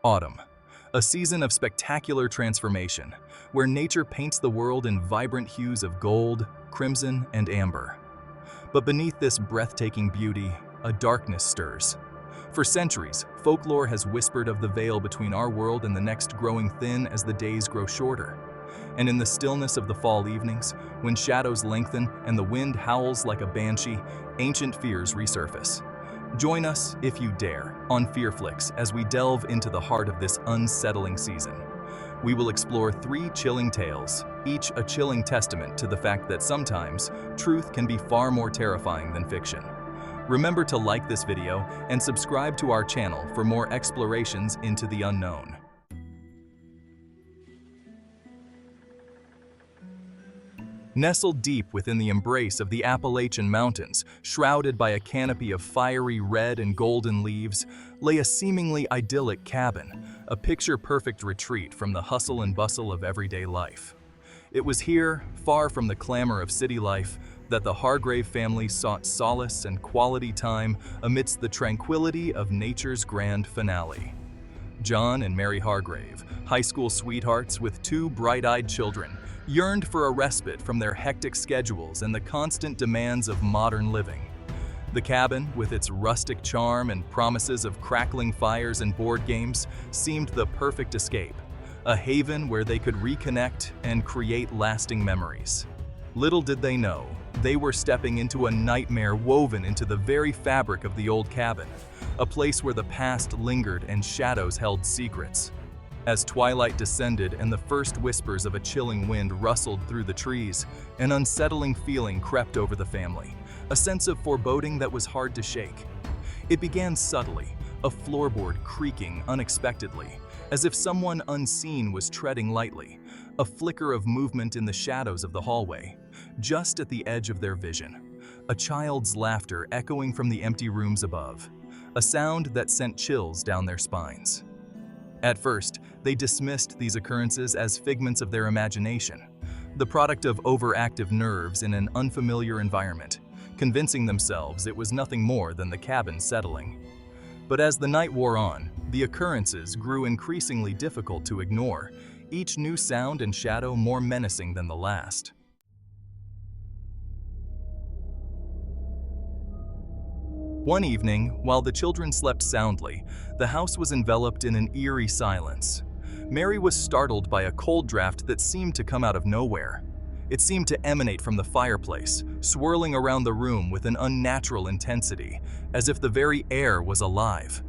Autumn, a season of spectacular transformation, where nature paints the world in vibrant hues of gold, crimson, and amber. But beneath this breathtaking beauty, a darkness stirs. For centuries, folklore has whispered of the veil between our world and the next growing thin as the days grow shorter. And in the stillness of the fall evenings, when shadows lengthen and the wind howls like a banshee, ancient fears resurface. Join us, if you dare, on Fearflix as we delve into the heart of this unsettling season. We will explore 3 chilling tales, each a chilling testament to the fact that sometimes truth can be far more terrifying than fiction. Remember to like this video and subscribe to our channel for more explorations into the unknown. Nestled deep within the embrace of the Appalachian Mountains, shrouded by a canopy of fiery red and golden leaves, lay a seemingly idyllic cabin, a picture-perfect retreat from the hustle and bustle of everyday life. It was here, far from the clamor of city life, that the Hargrave family sought solace and quality time amidst the tranquility of nature's grand finale. John and Mary Hargrave, high school sweethearts with 2 bright-eyed children, yearned for a respite from their hectic schedules and the constant demands of modern living. The cabin, with its rustic charm and promises of crackling fires and board games, seemed the perfect escape, a haven where they could reconnect and create lasting memories. Little did they know, they were stepping into a nightmare woven into the very fabric of the old cabin, a place where the past lingered and shadows held secrets. As twilight descended and the first whispers of a chilling wind rustled through the trees, an unsettling feeling crept over the family, a sense of foreboding that was hard to shake. It began subtly, a floorboard creaking unexpectedly, as if someone unseen was treading lightly, a flicker of movement in the shadows of the hallway, just at the edge of their vision, a child's laughter echoing from the empty rooms above, a sound that sent chills down their spines. At first, they dismissed these occurrences as figments of their imagination, the product of overactive nerves in an unfamiliar environment, convincing themselves it was nothing more than the cabin settling. But as the night wore on, the occurrences grew increasingly difficult to ignore, each new sound and shadow more menacing than the last. One evening, while the children slept soundly, the house was enveloped in an eerie silence. Mary was startled by a cold draft that seemed to come out of nowhere. It seemed to emanate from the fireplace, swirling around the room with an unnatural intensity, as if the very air was alive.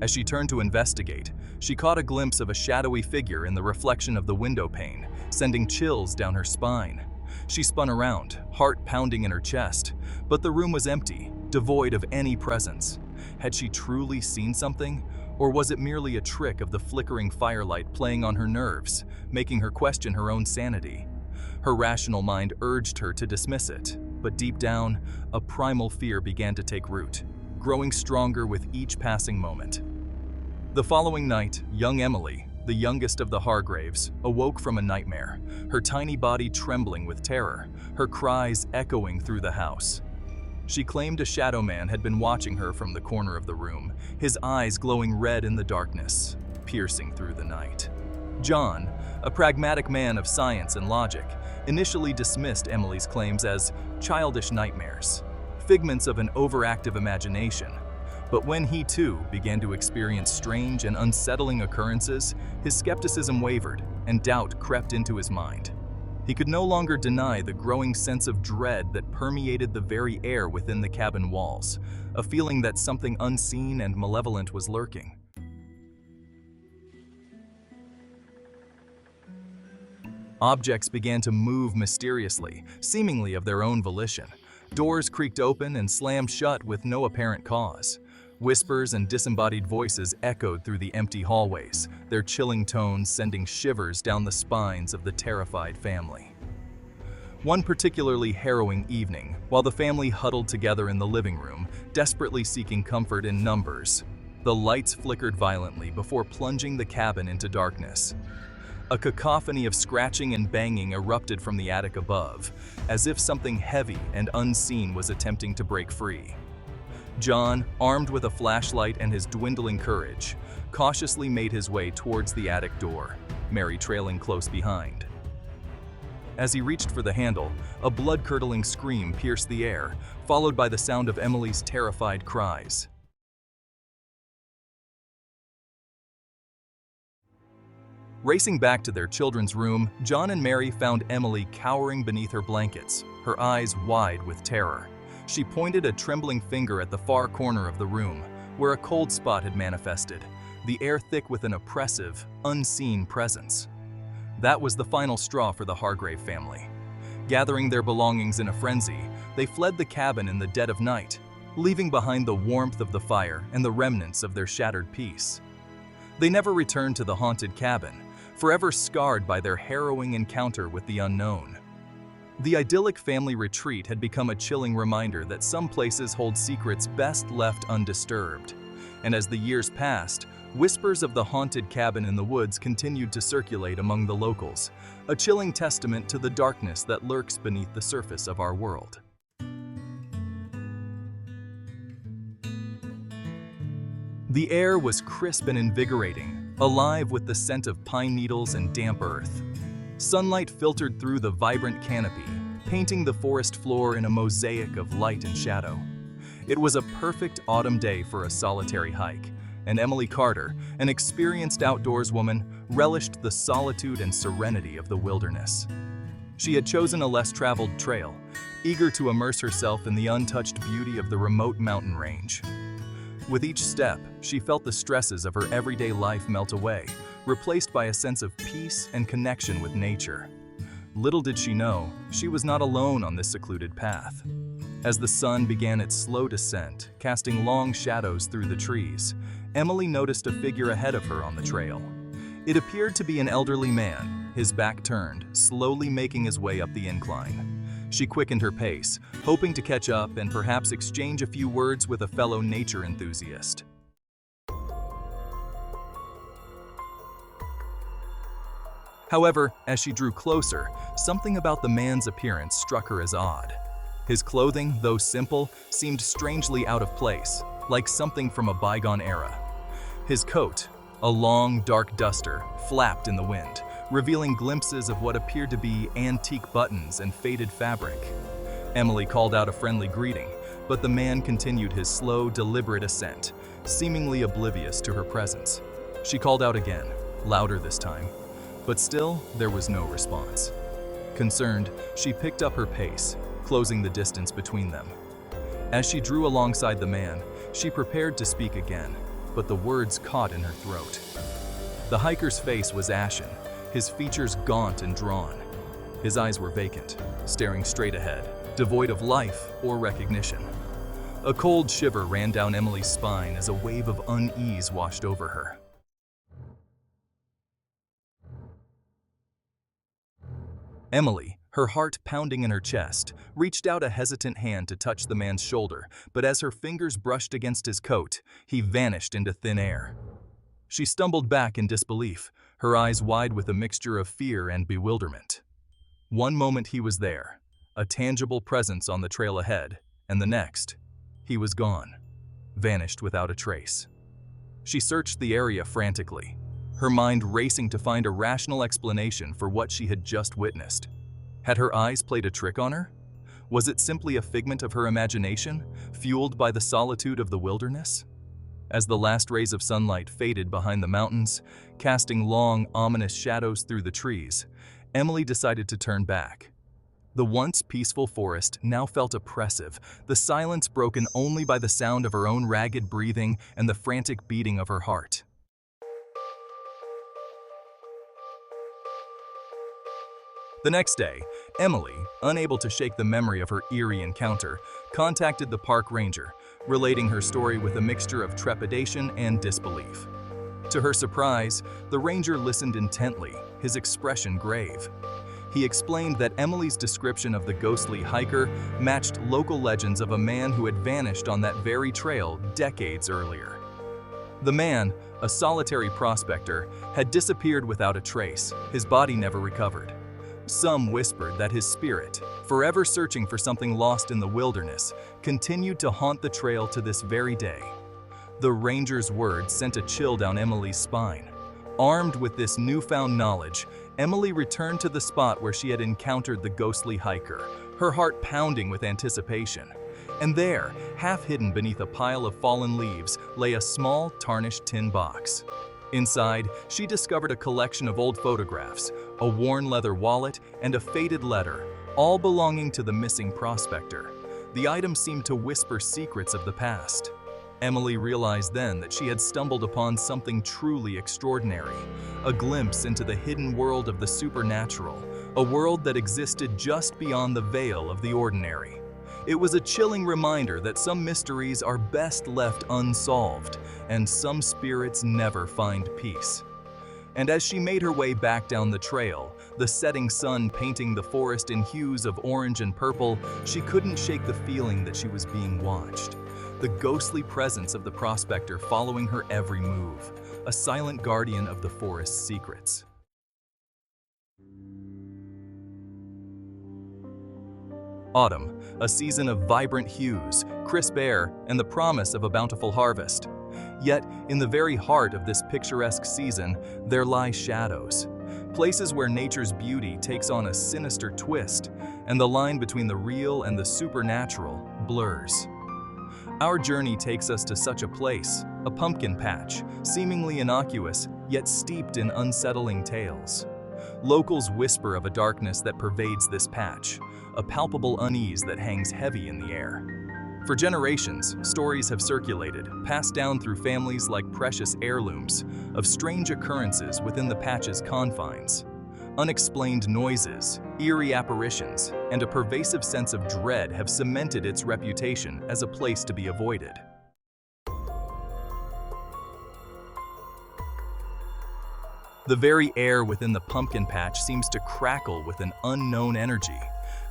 As she turned to investigate, she caught a glimpse of a shadowy figure in the reflection of the window pane, sending chills down her spine. She spun around, heart pounding in her chest, but the room was empty, devoid of any presence. Had she truly seen something? Or was it merely a trick of the flickering firelight playing on her nerves, making her question her own sanity? Her rational mind urged her to dismiss it, but deep down, a primal fear began to take root, growing stronger with each passing moment. The following night, young Emily, the youngest of the Hargraves, awoke from a nightmare, her tiny body trembling with terror, her cries echoing through the house. She claimed a shadow man had been watching her from the corner of the room, his eyes glowing red in the darkness, piercing through the night. John, a pragmatic man of science and logic, initially dismissed Emily's claims as childish nightmares, figments of an overactive imagination. But when he too began to experience strange and unsettling occurrences, his skepticism wavered and doubt crept into his mind. He could no longer deny the growing sense of dread that permeated the very air within the cabin walls, a feeling that something unseen and malevolent was lurking. Objects began to move mysteriously, seemingly of their own volition. Doors creaked open and slammed shut with no apparent cause. Whispers and disembodied voices echoed through the empty hallways, their chilling tones sending shivers down the spines of the terrified family. One particularly harrowing evening, while the family huddled together in the living room, desperately seeking comfort in numbers, the lights flickered violently before plunging the cabin into darkness. A cacophony of scratching and banging erupted from the attic above, as if something heavy and unseen was attempting to break free. John, armed with a flashlight and his dwindling courage, cautiously made his way towards the attic door, Mary trailing close behind. As he reached for the handle, a blood-curdling scream pierced the air, followed by the sound of Emily's terrified cries. Racing back to their children's room, John and Mary found Emily cowering beneath her blankets, her eyes wide with terror. She pointed a trembling finger at the far corner of the room, where a cold spot had manifested, the air thick with an oppressive, unseen presence. That was the final straw for the Hargrave family. Gathering their belongings in a frenzy, they fled the cabin in the dead of night, leaving behind the warmth of the fire and the remnants of their shattered peace. They never returned to the haunted cabin, forever scarred by their harrowing encounter with the unknown. The idyllic family retreat had become a chilling reminder that some places hold secrets best left undisturbed. And as the years passed, whispers of the haunted cabin in the woods continued to circulate among the locals, a chilling testament to the darkness that lurks beneath the surface of our world. The air was crisp and invigorating, alive with the scent of pine needles and damp earth. Sunlight filtered through the vibrant canopy, painting the forest floor in a mosaic of light and shadow. It was a perfect autumn day for a solitary hike, and Emily Carter, an experienced outdoors woman, relished the solitude and serenity of the wilderness. She had chosen a less traveled trail, eager to immerse herself in the untouched beauty of the remote mountain range. With each step, she felt the stresses of her everyday life melt away, replaced by a sense of peace and connection with nature. Little did she know, she was not alone on this secluded path. As the sun began its slow descent, casting long shadows through the trees, Emily noticed a figure ahead of her on the trail. It appeared to be an elderly man, his back turned, slowly making his way up the incline. She quickened her pace, hoping to catch up and perhaps exchange a few words with a fellow nature enthusiast. However, as she drew closer, something about the man's appearance struck her as odd. His clothing, though simple, seemed strangely out of place, like something from a bygone era. His coat, a long, dark duster, flapped in the wind, revealing glimpses of what appeared to be antique buttons and faded fabric. Emily called out a friendly greeting, but the man continued his slow, deliberate ascent, seemingly oblivious to her presence. She called out again, louder this time, but still there was no response. Concerned, she picked up her pace, closing the distance between them. As she drew alongside the man, she prepared to speak again, but the words caught in her throat. The hiker's face was ashen, his features gaunt and drawn. His eyes were vacant, staring straight ahead, devoid of life or recognition. A cold shiver ran down Emily's spine as a wave of unease washed over her. Emily, her heart pounding in her chest, reached out a hesitant hand to touch the man's shoulder, but as her fingers brushed against his coat, he vanished into thin air. She stumbled back in disbelief, her eyes wide with a mixture of fear and bewilderment. One moment he was there, a tangible presence on the trail ahead, and the next, he was gone, vanished without a trace. She searched the area frantically, her mind racing to find a rational explanation for what she had just witnessed. Had her eyes played a trick on her? Was it simply a figment of her imagination, fueled by the solitude of the wilderness? As the last rays of sunlight faded behind the mountains, casting long, ominous shadows through the trees, Emily decided to turn back. The once peaceful forest now felt oppressive, the silence broken only by the sound of her own ragged breathing and the frantic beating of her heart. The next day, Emily, unable to shake the memory of her eerie encounter, contacted the park ranger, relating her story with a mixture of trepidation and disbelief. To her surprise, the ranger listened intently, his expression grave. He explained that Emily's description of the ghostly hiker matched local legends of a man who had vanished on that very trail decades earlier. The man, a solitary prospector, had disappeared without a trace, his body never recovered. Some whispered that his spirit, forever searching for something lost in the wilderness, continued to haunt the trail to this very day. The ranger's words sent a chill down Emily's spine. Armed with this newfound knowledge, Emily returned to the spot where she had encountered the ghostly hiker, her heart pounding with anticipation. And there, half hidden beneath a pile of fallen leaves, lay a small, tarnished tin box. Inside, she discovered a collection of old photographs, a worn leather wallet, and a faded letter, all belonging to the missing prospector. The items seemed to whisper secrets of the past. Emily realized then that she had stumbled upon something truly extraordinary, a glimpse into the hidden world of the supernatural, a world that existed just beyond the veil of the ordinary. It was a chilling reminder that some mysteries are best left unsolved, and some spirits never find peace. And as she made her way back down the trail, the setting sun painting the forest in hues of orange and purple, she couldn't shake the feeling that she was being watched. The ghostly presence of the prospector following her every move, a silent guardian of the forest's secrets. Autumn, a season of vibrant hues, crisp air, and the promise of a bountiful harvest. Yet, in the very heart of this picturesque season, there lie shadows. Places where nature's beauty takes on a sinister twist, and the line between the real and the supernatural blurs. Our journey takes us to such a place, a pumpkin patch, seemingly innocuous, yet steeped in unsettling tales. Locals whisper of a darkness that pervades this patch, a palpable unease that hangs heavy in the air. For generations, stories have circulated, passed down through families like precious heirlooms, of strange occurrences within the patch's confines. Unexplained noises, eerie apparitions, and a pervasive sense of dread have cemented its reputation as a place to be avoided. The very air within the pumpkin patch seems to crackle with an unknown energy.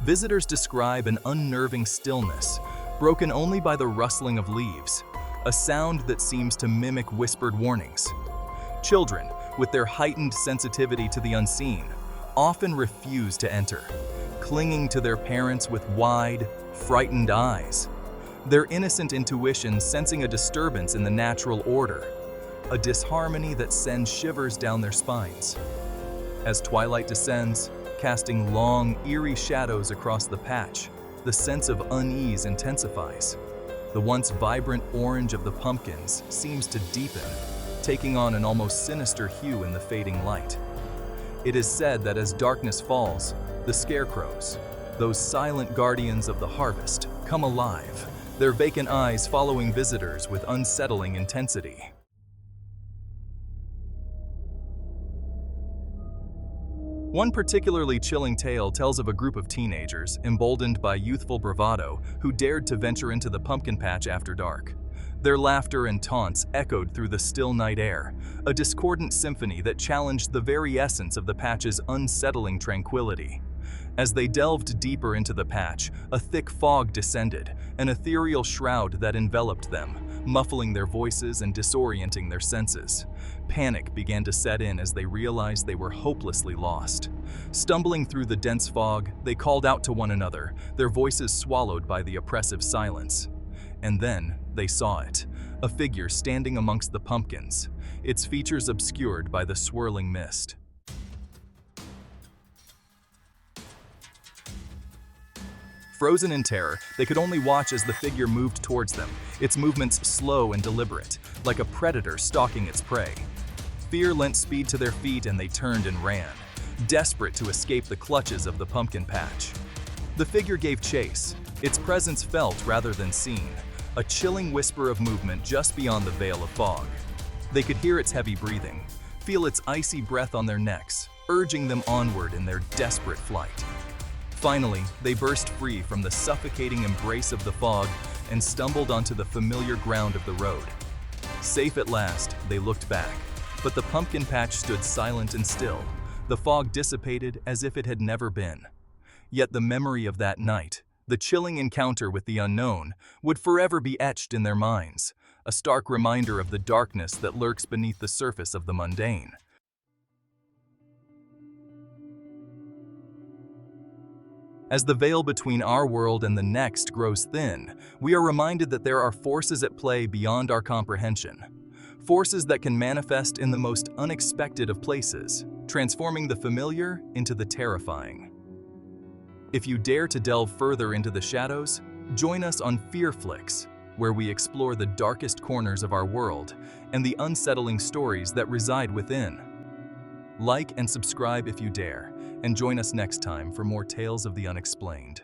Visitors describe an unnerving stillness, broken only by the rustling of leaves, a sound that seems to mimic whispered warnings. Children, with their heightened sensitivity to the unseen, often refuse to enter, clinging to their parents with wide, frightened eyes, their innocent intuition sensing a disturbance in the natural order, a disharmony that sends shivers down their spines. As twilight descends, casting long, eerie shadows across the patch, the sense of unease intensifies. The once vibrant orange of the pumpkins seems to deepen, taking on an almost sinister hue in the fading light. It is said that as darkness falls, the scarecrows, those silent guardians of the harvest, come alive, their vacant eyes following visitors with unsettling intensity. One particularly chilling tale tells of a group of teenagers, emboldened by youthful bravado, who dared to venture into the pumpkin patch after dark. Their laughter and taunts echoed through the still night air, a discordant symphony that challenged the very essence of the patch's unsettling tranquility. As they delved deeper into the patch, a thick fog descended, an ethereal shroud that enveloped them, muffling their voices and disorienting their senses. Panic began to set in as they realized they were hopelessly lost. Stumbling through the dense fog, they called out to one another, their voices swallowed by the oppressive silence. And then they saw it, a figure standing amongst the pumpkins, its features obscured by the swirling mist. Frozen in terror, they could only watch as the figure moved towards them, its movements slow and deliberate, like a predator stalking its prey. Fear lent speed to their feet and they turned and ran, desperate to escape the clutches of the pumpkin patch. The figure gave chase, its presence felt rather than seen, a chilling whisper of movement just beyond the veil of fog. They could hear its heavy breathing, feel its icy breath on their necks, urging them onward in their desperate flight. Finally, they burst free from the suffocating embrace of the fog and stumbled onto the familiar ground of the road. Safe at last, they looked back, but the pumpkin patch stood silent and still, the fog dissipated as if it had never been. Yet the memory of that night, the chilling encounter with the unknown, would forever be etched in their minds, a stark reminder of the darkness that lurks beneath the surface of the mundane. As the veil between our world and the next grows thin, we are reminded that there are forces at play beyond our comprehension. Forces that can manifest in the most unexpected of places, transforming the familiar into the terrifying. If you dare to delve further into the shadows, join us on Fear Flicks, where we explore the darkest corners of our world and the unsettling stories that reside within. Like and subscribe if you dare, and join us next time for more tales of the unexplained.